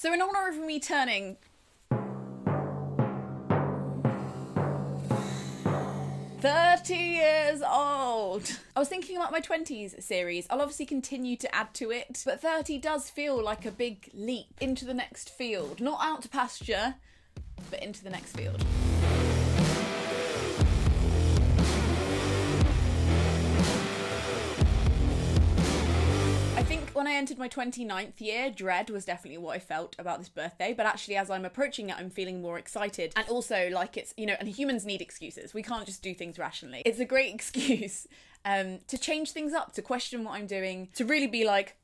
So in honour of me turning 30 years old. I was thinking about my 20s series. I'll obviously continue to add to it, but 30 does feel like a big leap into the next field. Not out to pasture, but into the next field. I think when I entered my 29th year, dread was definitely what I felt about this birthday, but actually as I'm approaching it, I'm feeling more excited. And also, like, it's, you know, and humans need excuses. We can't just do things rationally. It's a great excuse to change things up, to question what I'm doing, to really be like,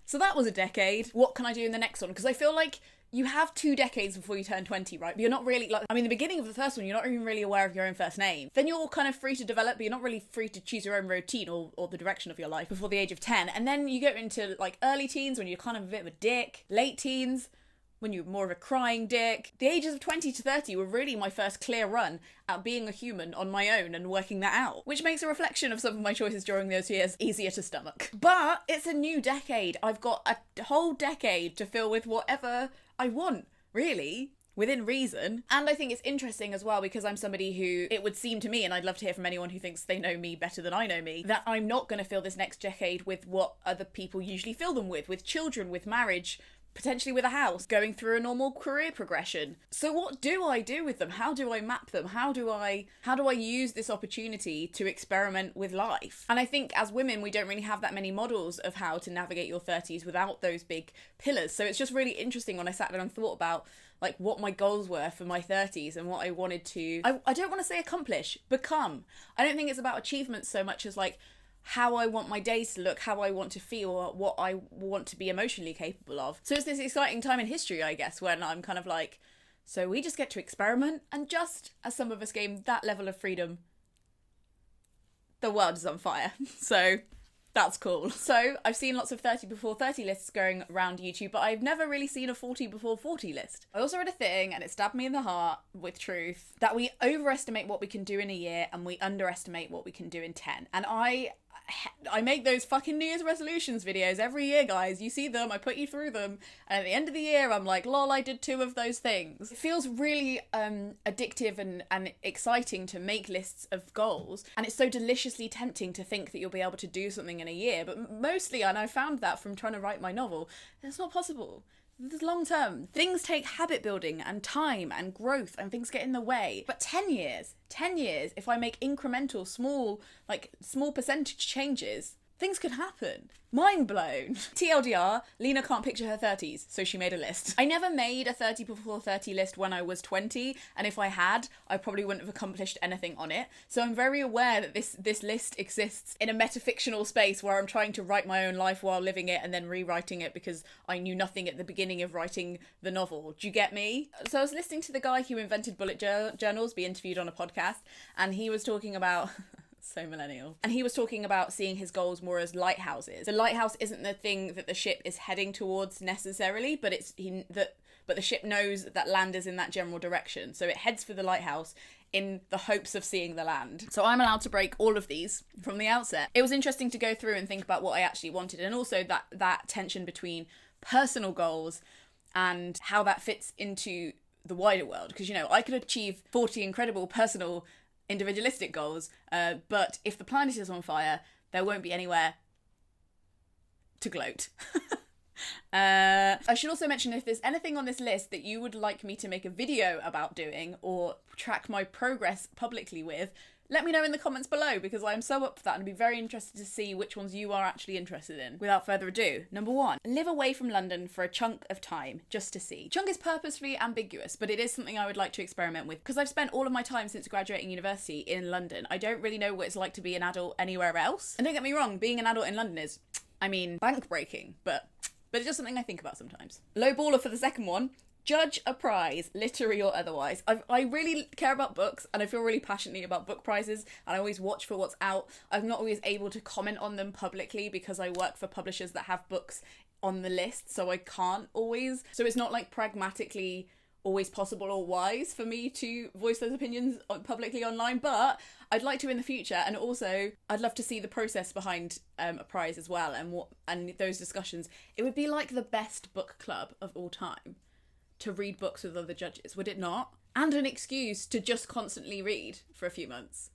so that was a decade. What can I do in the next one? Because I feel like you have 2 decades before you turn 20, right? But you're not really, like, I mean, the beginning of the first one, you're not even really aware of your own first name. Then you're kind of free to develop, but you're not really free to choose your own routine or the direction of your life before the age of 10. And then you go into, like, early teens when you're kind of a bit of a dick. Late teens, when you're more of a crying dick. The ages of 20 to 30 were really my first clear run at being a human on my own and working that out, which makes a reflection of some of my choices during those years easier to stomach. But it's a new decade. I've got a whole decade to fill with whatever I want, really, within reason. And I think it's interesting as well because I'm somebody who, it would seem to me, and I'd love to hear from anyone who thinks they know me better than I know me, that I'm not going to fill this next decade with what other people usually fill them with children, with marriage, potentially with a house, going through a normal career progression. So what do I do with them? How do I map them? How do I use this opportunity to experiment with life? And I think as women, we don't really have that many models of how to navigate your 30s without those big pillars. So it's just really interesting when I sat down and thought about like what my goals were for my 30s and what I wanted to, I don't want to say accomplish, become. I don't think it's about achievements so much as like how I want my days to look, how I want to feel, what I want to be emotionally capable of. So it's this exciting time in history, I guess, when I'm kind of like, so we just get to experiment, and just as some of us gain that level of freedom, the world is on fire. So that's cool. So I've seen lots of 30 before 30 lists going around YouTube, but I've never really seen a 40 before 40 list. I also read a thing, and it stabbed me in the heart with truth, that we overestimate what we can do in a year and we underestimate what we can do in 10. And I make those fucking New Year's resolutions videos every year, guys. You see them, I put you through them, and at the end of the year I'm like, lol, I did 2 of those things. It feels really addictive and exciting to make lists of goals, and it's so deliciously tempting to think that you'll be able to do something in a year, but mostly, and I found that from trying to write my novel, it's not possible. This long term. Things take habit building and time and growth, and things get in the way. But 10 years, if I make incremental, small percentage changes, things could happen. Mind blown. TLDR, Lena can't picture her 30s, so she made a list. I never made a 30 before 30 list when I was 20, and if I had, I probably wouldn't have accomplished anything on it. So I'm very aware that this list exists in a metafictional space where I'm trying to write my own life while living it and then rewriting it because I knew nothing at the beginning of writing the novel. Do you get me? So I was listening to the guy who invented bullet journals be interviewed on a podcast, and he was talking about... so millennial. And he was talking about seeing his goals more as lighthouses. The lighthouse isn't the thing that the ship is heading towards necessarily, but but the ship knows that land is in that general direction. So it heads for the lighthouse in the hopes of seeing the land. So I'm allowed to break all of these from the outset. It was interesting to go through and think about what I actually wanted, and also that tension between personal goals and how that fits into the wider world. Because, you know, I could achieve 40 incredible personal individualistic goals, but if the planet is on fire, there won't be anywhere to gloat. I should also mention, if there's anything on this list that you would like me to make a video about doing or track my progress publicly with, let me know in the comments below, because I'm so up for that and I'd be very interested to see which ones you are actually interested in. Without further ado, number 1, live away from London for a chunk of time, just to see. Chunk is purposefully ambiguous, but it is something I would like to experiment with, because I've spent all of my time since graduating university in London. I don't really know what it's like to be an adult anywhere else. And don't get me wrong, being an adult in London is, I mean, bank breaking, but it's just something I think about sometimes. Low baller for the second one. Judge a prize, literary or otherwise. I really care about books, and I feel really passionately about book prizes, and I always watch for what's out. I'm not always able to comment on them publicly because I work for publishers that have books on the list, so I can't always. So it's not like pragmatically always possible or wise for me to voice those opinions publicly online, but I'd like to in the future. And also I'd love to see the process behind a prize as well, and those discussions. It would be like the best book club of all time to read books with other judges, would it not? And an excuse to just constantly read for a few months.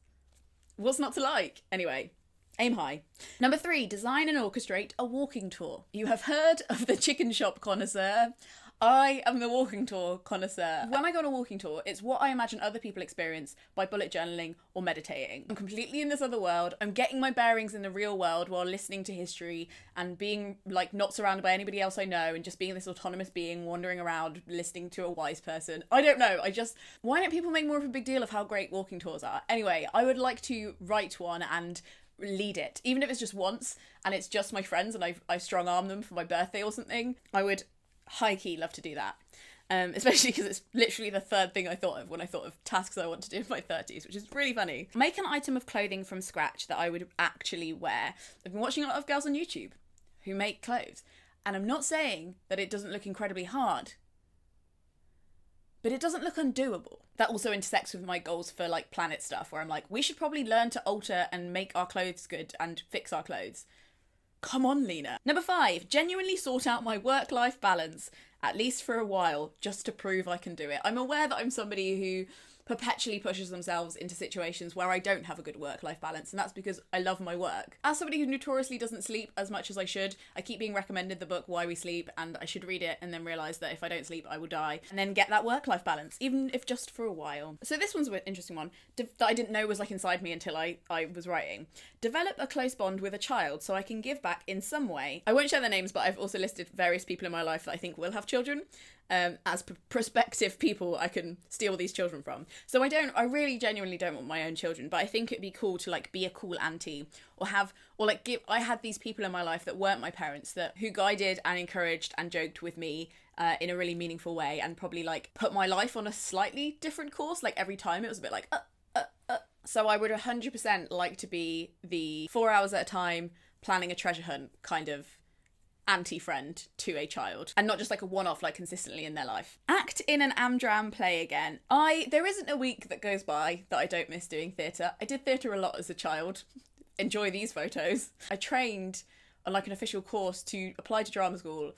What's not to like? Anyway, aim high. Number 3, design and orchestrate a walking tour. You have heard of the chicken shop connoisseur. I am the walking tour connoisseur. When I go on a walking tour, it's what I imagine other people experience by bullet journaling or meditating. I'm completely in this other world. I'm getting my bearings in the real world while listening to history and being like not surrounded by anybody else I know and just being this autonomous being wandering around listening to a wise person. I don't know. Why don't people make more of a big deal of how great walking tours are? Anyway, I would like to write one and lead it, even if it's just once and it's just my friends and I strong arm them for my birthday or something. I would high key love to do that, especially because it's literally the third thing I thought of when I thought of tasks I want to do in my 30s, which is really funny. Make an item of clothing from scratch that I would actually wear. I've been watching a lot of girls on YouTube who make clothes, and I'm not saying that it doesn't look incredibly hard, but it doesn't look undoable. That also intersects with my goals for like planet stuff, where I'm like, we should probably learn to alter and make our clothes good and fix our clothes. Come on, Lena. Number 5, genuinely sort out my work-life balance, at least for a while, just to prove I can do it. I'm aware that I'm somebody who perpetually pushes themselves into situations where I don't have a good work-life balance, and that's because I love my work. As somebody who notoriously doesn't sleep as much as I should, I keep being recommended the book Why We Sleep, and I should read it and then realise that if I don't sleep, I will die, and then get that work-life balance, even if just for a while. So this one's an interesting one that I didn't know was like inside me until I was writing. Develop a close bond with a child so I can give back in some way. I won't share their names, but I've also listed various people in my life that I think will have children. As prospective people I can steal these children from. So I really genuinely don't want my own children, but I think it'd be cool to like be a cool auntie I had these people in my life that weren't my parents who guided and encouraged and joked with me in a really meaningful way, and probably like put my life on a slightly different course. Like every time it was a bit like So I would 100% like to be the 4 hours at a time planning a treasure hunt kind of anti-friend to a child, and not just like a one-off, like consistently in their life. Act in an Amdram play again. There isn't a week that goes by that I don't miss doing theatre. I did theatre a lot as a child. Enjoy these photos. I trained on like an official course to apply to drama school,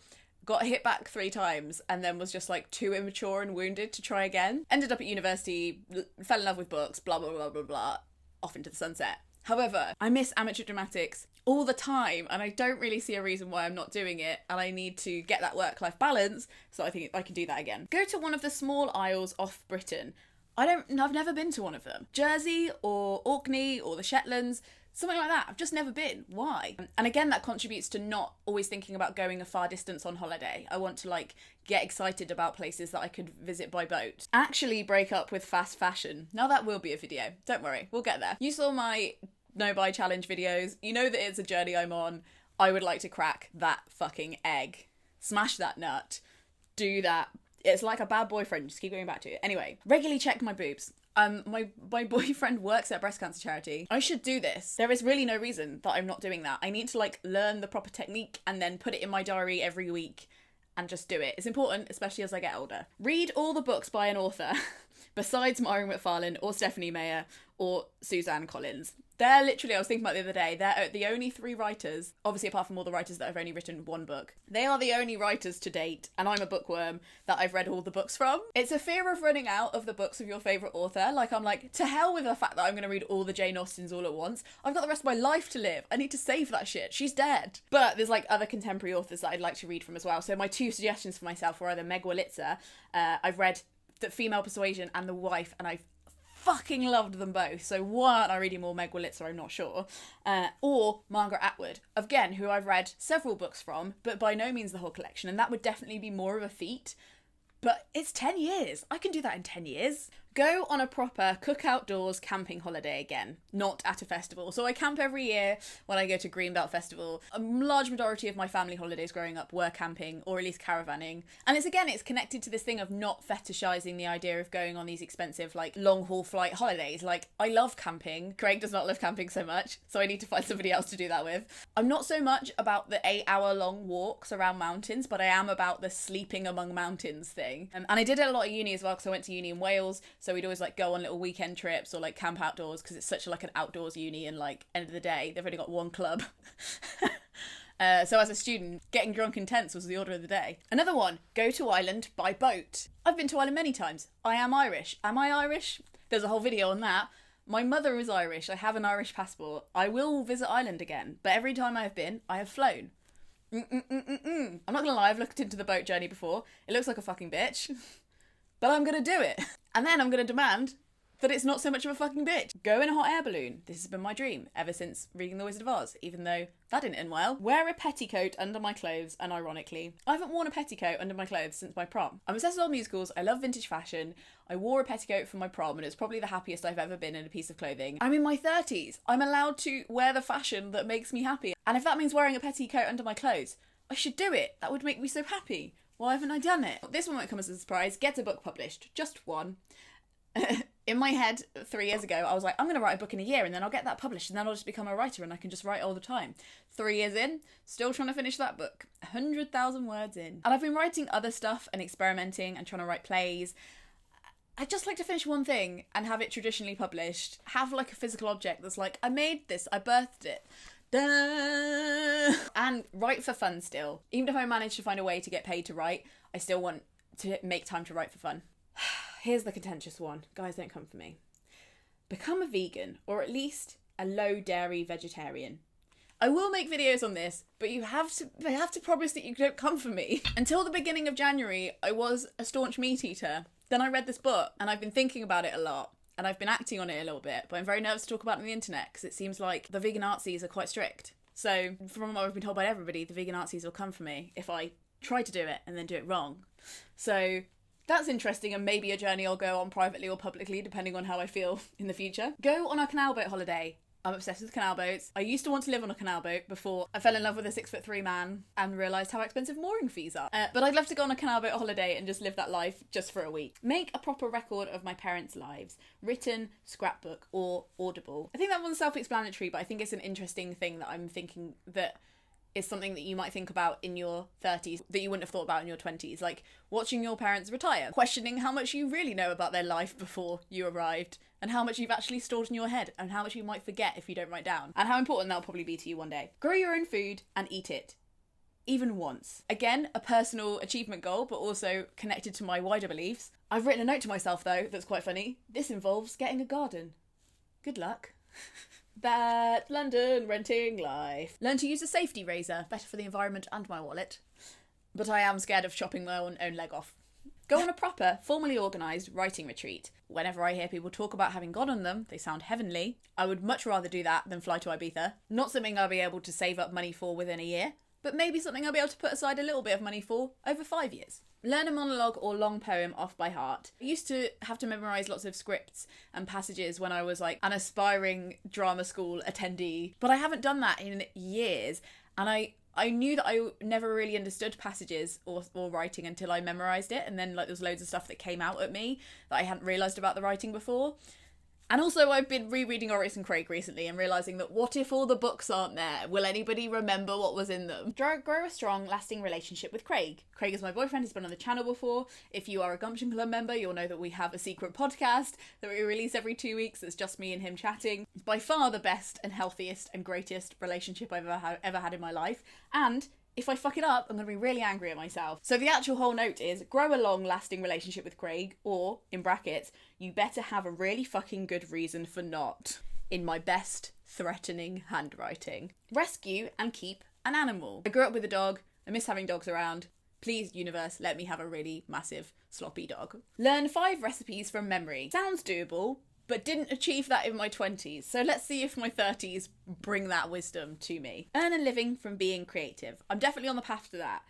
got hit back 3 times, and then was just like too immature and wounded to try again. Ended up at university, fell in love with books, blah blah blah blah blah, off into the sunset. However, I miss amateur dramatics all the time, and I don't really see a reason why I'm not doing it, and I need to get that work-life balance, so I think I can do that again. Go to one of the small isles off Britain. I've never been to one of them. Jersey or Orkney or the Shetlands, something like that. I've just never been. Why? And again, that contributes to not always thinking about going a far distance on holiday. I want to like get excited about places that I could visit by boat. Actually break up with fast fashion. Now that will be a video. Don't worry, we'll get there. You saw my no buy challenge videos. You know that it's a journey I'm on. I would like to crack that fucking egg. Smash that nut. Do that. It's like a bad boyfriend. Just keep going back to it. Anyway, regularly check my boobs. My boyfriend works at a breast cancer charity. I should do this. There is really no reason that I'm not doing that. I need to like learn the proper technique and then put it in my diary every week and just do it. It's important, especially as I get older. Read all the books by an author besides Maureen McFarlane or Stephanie Meyer or Suzanne Collins. They're literally, I was thinking about the other day, they're the only 3 writers, obviously apart from all the writers that have only written 1 book. They are the only writers to date, and I'm a bookworm, that I've read all the books from. It's a fear of running out of the books of your favourite author. Like, I'm like, to hell with the fact that I'm going to read all the Jane Austens all at once. I've got the rest of my life to live. I need to save that shit. She's dead. But there's like other contemporary authors that I'd like to read from as well. So my 2 suggestions for myself were either Meg Wolitzer, I've read The Female Persuasion and The Wife, and I've fucking loved them both, so why aren't I reading more Meg Wolitzer, I'm not sure. Or Margaret Atwood, again, who I've read several books from, but by no means the whole collection, and that would definitely be more of a feat. But it's 10 years. I can do that in 10 years. Go on a proper cook outdoors camping holiday again, not at a festival. So I camp every year when I go to Greenbelt Festival. A large majority of my family holidays growing up were camping, or at least caravanning. And it's connected to this thing of not fetishizing the idea of going on these expensive, like, long haul flight holidays. Like, I love camping. Craig does not love camping so much, so I need to find somebody else to do that with. I'm not so much about the 8-hour long walks around mountains, but I am about the sleeping among mountains thing. And I did it a lot at uni as well, because I went to uni in Wales, so we'd always, like, go on little weekend trips or, like, camp outdoors, because it's such like an outdoors uni, and, like, end of the day they've only got one club. So as a student, getting drunk in tents was the order of the day. Another one, go to Ireland by boat. I've been to Ireland many times. I am Irish. Am I Irish? There's a whole video on that. My mother is Irish. I have an Irish passport. I will visit Ireland again, but every time I have been, I have flown. I'm not gonna lie, I've looked into the boat journey before. It looks like a fucking bitch, but I'm gonna do it. And then I'm gonna demand that it's not so much of a fucking bitch. Go in a hot air balloon. This has been my dream ever since reading The Wizard of Oz, even though that didn't end well. Wear a petticoat under my clothes, and ironically, I haven't worn a petticoat under my clothes since my prom. I'm obsessed with old musicals, I love vintage fashion, I wore a petticoat for my prom, and it's probably the happiest I've ever been in a piece of clothing. I'm in my 30s. I'm allowed to wear the fashion that makes me happy. And if that means wearing a petticoat under my clothes, I should do it. That would make me so happy. Why haven't I done it? This one won't come as a surprise. Get a book published. Just one. In my head 3 years ago, I was like, I'm going to write a book in a year and then I'll get that published and then I'll just become a writer and I can just write all the time. 3 years in, still trying to finish that book. 100,000 words in. And I've been writing other stuff and experimenting and trying to write plays. I'd just like to finish one thing and have it traditionally published. Have like a physical object that's like, I made this, I birthed it. Da! And write for fun still. Even if I manage to find a way to get paid to write, I still want to make time to write for fun. Here's the contentious one. Guys, don't come for me. Become a vegan, or at least a low dairy vegetarian. I will make videos on this, but I have to promise that you don't come for me. Until the beginning of January, I was a staunch meat eater. Then I read this book, and I've been thinking about it a lot, and I've been acting on it a little bit, but I'm very nervous to talk about it on the internet, because it seems like the vegan artsies are quite strict. So, from what I've been told by everybody, the vegan artsies will come for me if I try to do it and then do it wrong. So, that's interesting, and maybe a journey I'll go on privately or publicly, depending on how I feel in the future. Go on a canal boat holiday. I'm obsessed with canal boats. I used to want to live on a canal boat before I fell in love with a 6'3" man and realised how expensive mooring fees are. But I'd love to go on a canal boat holiday and just live that life just for a week. Make a proper record of my parents' lives. Written, scrapbook, or audible. I think that one's self-explanatory, but I think it's an interesting thing that I'm thinking that is something that you might think about in your 30s that you wouldn't have thought about in your 20s. Like watching your parents retire, questioning how much you really know about their life before you arrived, and how much you've actually stored in your head, and how much you might forget if you don't write down, and how important that'll probably be to you one day. Grow your own food and eat it. Even once. Again, a personal achievement goal, but also connected to my wider beliefs. I've written a note to myself though that's quite funny. This involves getting a garden. Good luck. That London renting life. Learn to use a safety razor, better for the environment and my wallet. But I am scared of chopping my own leg off. Go on a proper, formally organised writing retreat. Whenever I hear people talk about having gone on them, they sound heavenly. I would much rather do that than fly to Ibiza. Not something I'll be able to save up money for within a year, but maybe something I'll be able to put aside a little bit of money for over 5 years. Learn a monologue or long poem off by heart. I used to have to memorise lots of scripts and passages when I was like an aspiring drama school attendee, but I haven't done that in years, and I knew that I never really understood passages or writing until I memorised it, and then like there's loads of stuff that came out at me that I hadn't realised about the writing before. And also I've been rereading Horace and Craig recently and realising that what if all the books aren't there? Will anybody remember what was in them? Grow a strong, lasting relationship with Craig. Craig is my boyfriend, he's been on the channel before. If you are a Gumption Club member, you'll know that we have a secret podcast that we release every 2 weeks. It's just me and him chatting. It's by far the best and healthiest and greatest relationship I've ever had in my life. And if I fuck it up, I'm going to be really angry at myself. So the actual whole note is, grow a long-lasting relationship with Craig, or, in brackets, you better have a really fucking good reason for not. In my best, threatening handwriting. Rescue and keep an animal. I grew up with a dog. I miss having dogs around. Please, universe, let me have a really massive, sloppy dog. Learn 5 recipes from memory. Sounds doable, but didn't achieve that in my 20s. So let's see if my 30s bring that wisdom to me. Earn a living from being creative. I'm definitely on the path to that.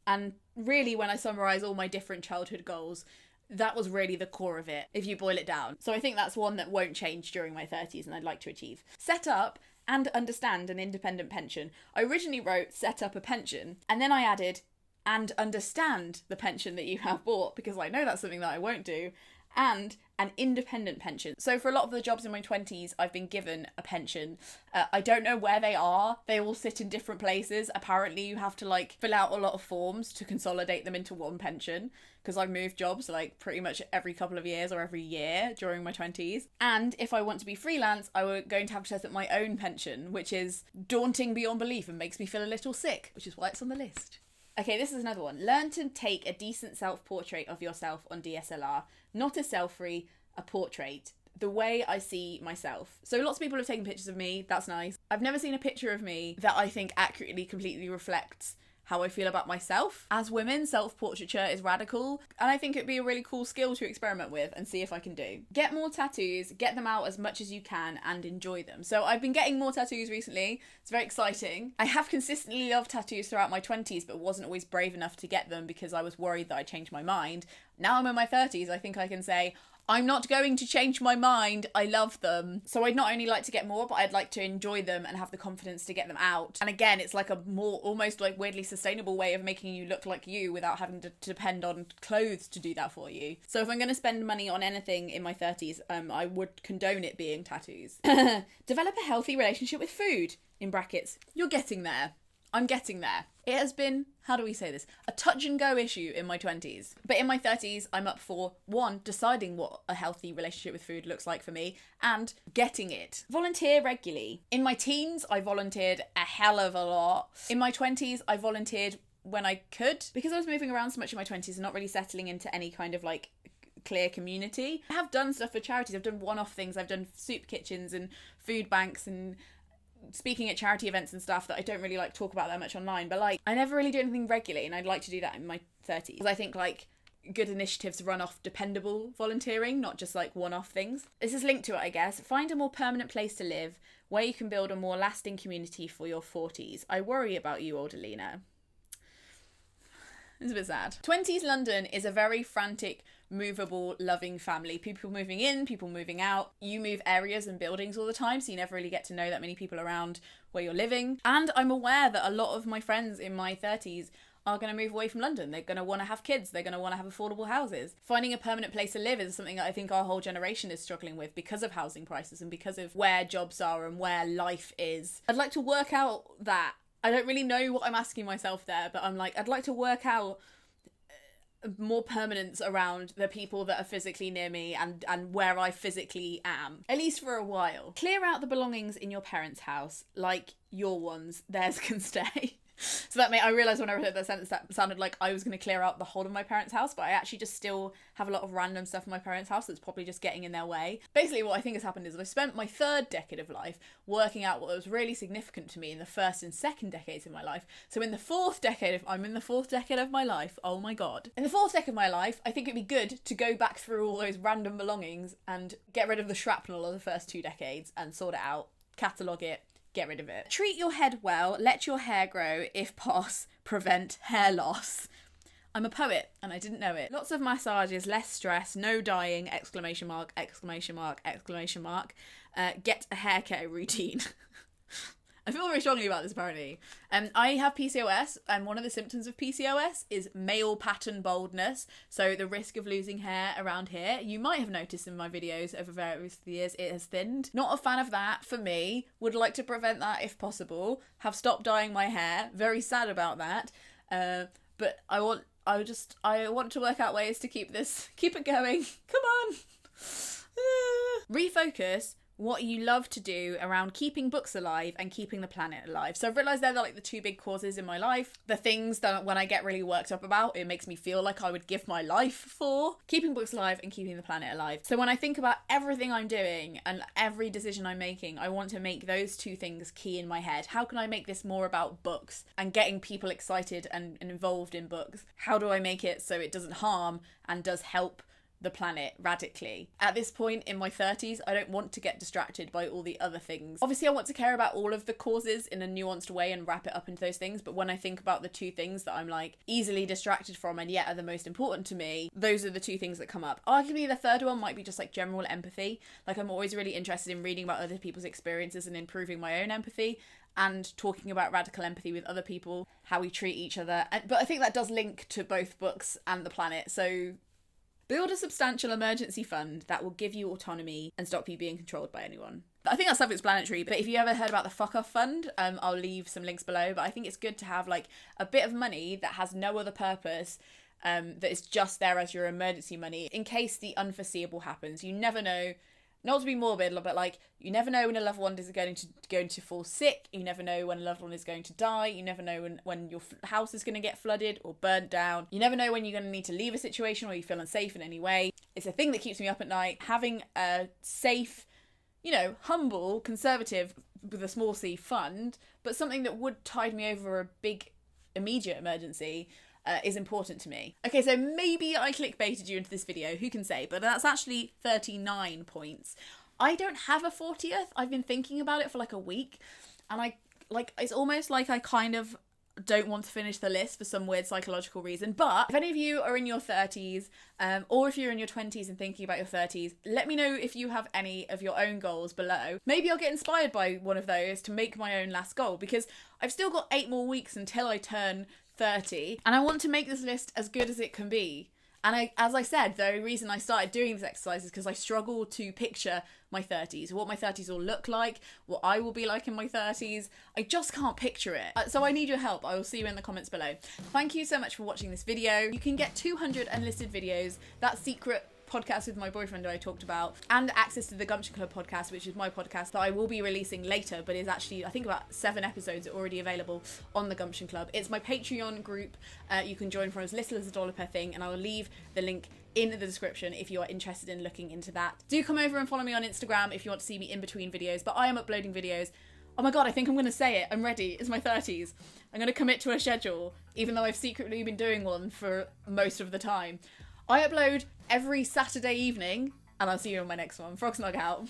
And really, when I summarise all my different childhood goals, That was really the core of it, if you boil it down. So I think that's one that won't change during my 30s and I'd like to achieve. Set up and understand an independent pension. I originally wrote set up a pension, and then I added and understand the pension that you have bought, because I know that's something that I won't do, and an independent pension. So for a lot of the jobs in my 20s, I've been given a pension. I don't know where they are. They all sit in different places. Apparently you have to like fill out a lot of forms to consolidate them into one pension, because I've moved jobs like pretty much every couple of years or every year during my 20s. And if I want to be freelance, I'm going to have to set up my own pension, which is daunting beyond belief and makes me feel a little sick, which is why it's on the list. Okay, this is another one. Learn to take a decent self-portrait of yourself on DSLR. Not a selfie, a portrait. The way I see myself. So lots of people have taken pictures of me. That's nice. I've never seen a picture of me that I think accurately, completely reflects how I feel about myself. As women, self-portraiture is radical, and I think it'd be a really cool skill to experiment with and see if I can do. Get more tattoos, get them out as much as you can, and enjoy them. So I've been getting more tattoos recently. It's very exciting. I have consistently loved tattoos throughout my 20s, but wasn't always brave enough to get them because I was worried that I'd change my mind. Now I'm in my 30s, I think I can say, I'm not going to change my mind. I love them. So I'd not only like to get more, but I'd like to enjoy them and have the confidence to get them out. And again, it's like a more almost like weirdly sustainable way of making you look like you without having to depend on clothes to do that for you. So if I'm going to spend money on anything in my 30s, I would condone it being tattoos. Develop a healthy relationship with food, in brackets. You're getting there. I'm getting there. It has been, how do we say this, a touch and go issue in my 20s. But in my 30s, I'm up for, one, deciding what a healthy relationship with food looks like for me, and getting it. Volunteer regularly. In my teens, I volunteered a hell of a lot. In my 20s, I volunteered when I could. Because I was moving around so much in my 20s and not really settling into any kind of like clear community. I have done stuff for charities. I've done one-off things. I've done soup kitchens and food banks and speaking at charity events and stuff that I don't really like talk about that much online, but like I never really do anything regularly, and I'd like to do that in my 30s. I think like good initiatives run off dependable volunteering, not just like one-off things. This is linked to it, I guess. Find a more permanent place to live where you can build a more lasting community for your 40s. I worry about you, older Lena. It's a bit sad. 20s London is a very frantic, movable, loving family. People moving in, people moving out. You move areas and buildings all the time, so you never really get to know that many people around where you're living. And I'm aware that a lot of my friends in my 30s are going to move away from London. They're going to want to have kids. They're going to want to have affordable houses. Finding a permanent place to live is something that I think our whole generation is struggling with because of housing prices and because of where jobs are and where life is. I'd like to work out that. I don't really know what I'm asking myself there, but I'm like, I'd like to work out more permanence around the people that are physically near me and where I physically am, at least for a while. Clear out the belongings in your parents' house, like your ones, theirs can stay. So that I realised when I read that sentence that sounded like I was going to clear out the whole of my parents' house, but I actually just still have a lot of random stuff in my parents' house that's probably just getting in their way. Basically what I think has happened is I've spent my third decade of life working out what was really significant to me in the first and second decades of my life. So in the fourth decade, I'm in the fourth decade of my life, oh my god. In the fourth decade of my life, I think it'd be good to go back through all those random belongings and get rid of the shrapnel of the first 2 decades and sort it out, catalogue it, get rid of it. Treat your head well, let your hair grow, if pos, prevent hair loss. I'm a poet and I didn't know it. Lots of massages, less stress, no dying, exclamation mark, exclamation mark, exclamation mark. Get a hair care routine. I feel very strongly about this apparently. I have PCOS, and one of the symptoms of PCOS is male pattern baldness, so the risk of losing hair around here. You might have noticed in my videos over various years it has thinned. Not a fan of that for me. Would like to prevent that if possible. Have stopped dyeing my hair. Very sad about that. But I want to work out ways to keep it going. Come on. Refocus what you love to do around keeping books alive and keeping the planet alive. So I've realised they're like the 2 big causes in my life. The things that when I get really worked up about, it makes me feel like I would give my life for. Keeping books alive and keeping the planet alive. So when I think about everything I'm doing and every decision I'm making, I want to make those 2 things key in my head. How can I make this more about books and getting people excited and involved in books? How do I make it so it doesn't harm and does help the planet radically. At this point in my 30s, I don't want to get distracted by all the other things. Obviously, I want to care about all of the causes in a nuanced way and wrap it up into those things, but when I think about the two things that I'm like easily distracted from and yet are the most important to me, those are the two things that come up. Arguably, the third one might be just like general empathy. Like, I'm always really interested in reading about other people's experiences and improving my own empathy, and talking about radical empathy with other people, how we treat each other. But I think that does link to both books and the planet. So build a substantial emergency fund that will give you autonomy and stop you being controlled by anyone. I think that's self-explanatory, but if you ever heard about the fuck off fund, I'll leave some links below. But I think it's good to have like a bit of money that has no other purpose, that is just there as your emergency money in case the unforeseeable happens. You never know. Not to be morbid, but like, you never know when a loved one is going to fall sick. You never know when a loved one is going to die. You never know when your house is going to get flooded or burnt down. You never know when you're going to need to leave a situation or you feel unsafe in any way. It's a thing that keeps me up at night. Having a safe, humble, conservative, with a small c fund, but something that would tide me over a big immediate emergency, is important to me. Okay, so maybe I clickbaited you into this video, who can say, but that's actually 39 points. I don't have a 40th. I've been thinking about it for like a week, and it's almost like I kind of don't want to finish the list for some weird psychological reason. But if any of you are in your 30s, or if you're in your 20s and thinking about your 30s, let me know if you have any of your own goals below. Maybe I'll get inspired by one of those to make my own last goal, because I've still got 8 more weeks until I turn 30, and I want to make this list as good as it can be. And as I said, the reason I started doing this exercise is because I struggle to picture my 30s, what my 30s will look like, what I will be like in my 30s. I just can't picture it. So I need your help. I will see you in the comments below. Thank you so much for watching this video. You can get 200 unlisted videos, that secret podcast with my boyfriend that I talked about, and access to the Gumption Club podcast, which is my podcast that I will be releasing later, but is actually, I think, about 7 episodes are already available on the Gumption Club. It's my Patreon group. You can join for as little as $1 per thing, and I will leave the link in the description if you are interested in looking into that. Do come over and follow me on Instagram if you want to see me in between videos, but I am uploading videos. Oh my god, I think I'm going to say it. I'm ready. It's my 30s. I'm going to commit to a schedule, even though I've secretly been doing one for most of the time. I upload every Saturday evening, and I'll see you on my next one. Frog Snug out.